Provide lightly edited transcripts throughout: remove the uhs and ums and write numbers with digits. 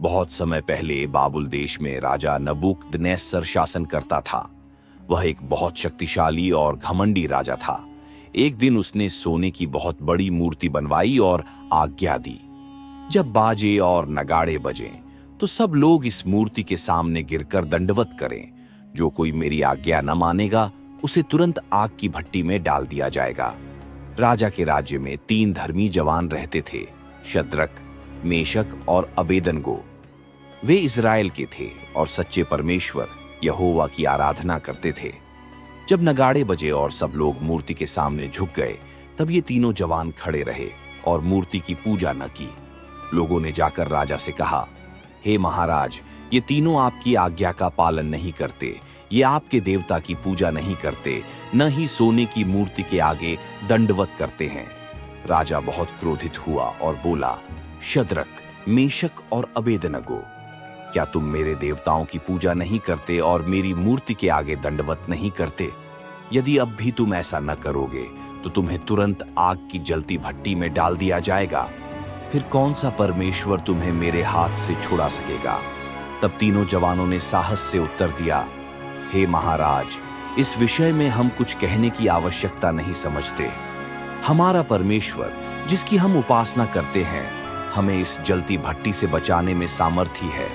बहुत समय पहले बाबुल देश में राजा नबूकदनेस्सर शासन करता था। वह एक बहुत शक्तिशाली और घमंडी राजा था। एक दिन उसने सोने की बहुत बड़ी मूर्ति बनवाई और आज्ञा दी, जब बाजे और नगाड़े बजें तो सब लोग इस मूर्ति के सामने गिरकर दंडवत करें। जो कोई मेरी आज्ञा न मानेगा उसे तुरंत आग की भट्टी में डाल दिया जाएगा। राजा के राज्य में 3 धर्मी जवान रहते थे, शद्रक, मेशक और अबेदनगो। वे इज़राइल के थे और सच्चे परमेश्वर यहोवा की आराधना करते थे। जब नगाड़े बजे और सब लोग मूर्ति के सामने झुक गए, तब ये तीनों जवान खड़े रहे और मूर्ति की पूजा न की। लोगों ने जाकर राजा से कहा, हे महाराज, ये तीनों आपकी आज्ञा का पालन नहीं करते, ये आपके देवता की पूजा नहीं करते, न ही सोने की मूर्ति के आगे दंडवत करते हैं। राजा बहुत क्रोधित हुआ और बोला, शद्रक, मेशक और अबेदनगो, क्या तुम मेरे देवताओं की पूजा नहीं करते और मेरी मूर्ति के आगे दंडवत नहीं करते? यदि अब भी तुम ऐसा न करोगे तो तुम्हें तुरंत आग की जलती भट्टी में डाल दिया जाएगा। फिर कौन सा परमेश्वर तुम्हें मेरे हाथ से छुड़ा सकेगा? तब तीनों जवानों ने साहस से उत्तर दिया, हे महाराज, इस विषय में हम कुछ कहने की आवश्यकता नहीं समझते। हमारा परमेश्वर, जिसकी हम उपासना करते हैं, हमें इस जलती भट्टी से बचाने में सामर्थी है।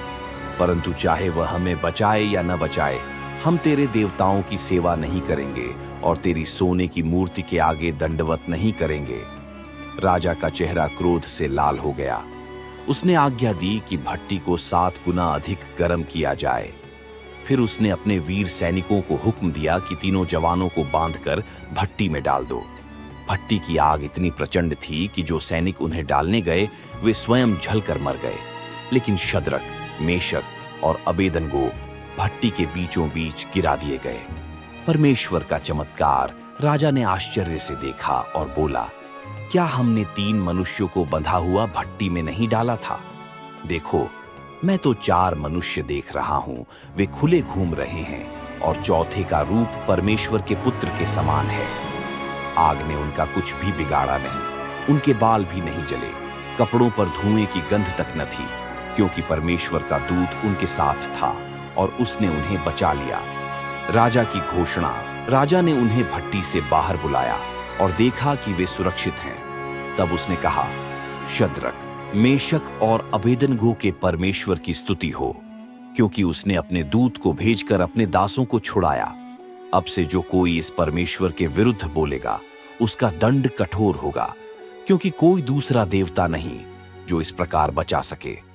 परंतु चाहे वह हमें बचाए या न बचाए, हम तेरे देवताओं की सेवा नहीं करेंगे और तेरी सोने की मूर्ति के आगे दंडवत नहीं करेंगे। राजा का चेहरा क्रोध से लाल हो गया। उसने आज्ञा दी कि भट्टी को 7 गुना अधिक गर्म किया जाए। फिर उसने अपने वीर सैनिकों को हुक्म दिया कि तीनों जवानों को बांधकर भट्टी में डाल दो। भट्टी की आग इतनी प्रचंड थी कि जो सैनिक उन्हें डालने गए वे स्वयं जलकर मर गए। लेकिन शद्रक, मेशक और अबेदनगो भट्टी के बीचों बीच गिरा दिए गए। परमेश्वर का चमत्कार राजा ने आश्चर्य से देखा और बोला, क्या हमने 3 मनुष्यों को बंधा हुआ भट्टी में नहीं डाला था? देखो, मैं तो 4 मनुष्य देख रहा हूं, वे खुले घूम रहे हैं और चौथे का रूप परमेश्वर के पुत्र के समान है। आग ने उनका कुछ भी बिगाड़ा नहीं, उनके बाल भी नहीं जले, कपड़ों पर धुएं की गंध तक न थी, क्योंकि परमेश्वर का दूत उनके साथ था और उसने उन्हें बचा लिया। राजा की घोषणा, राजा ने उन्हें भट्टी से बाहर बुलाया और देखा कि वे सुरक्षित हैं। तब उसने कहा, शद्रक, मेशक और अबेदनगो के परमेश्वर की स्तुति हो, क्योंकि उसने अपने दूत को भेजकर अपने दासों को छुड़ाया। अब से जो कोई इस परमेश्वर के विरुद्ध बोलेगा, उसका दंड कठोर होगा, क्योंकि कोई दूसरा देवता नहीं जो इस प्रकार बचा सके।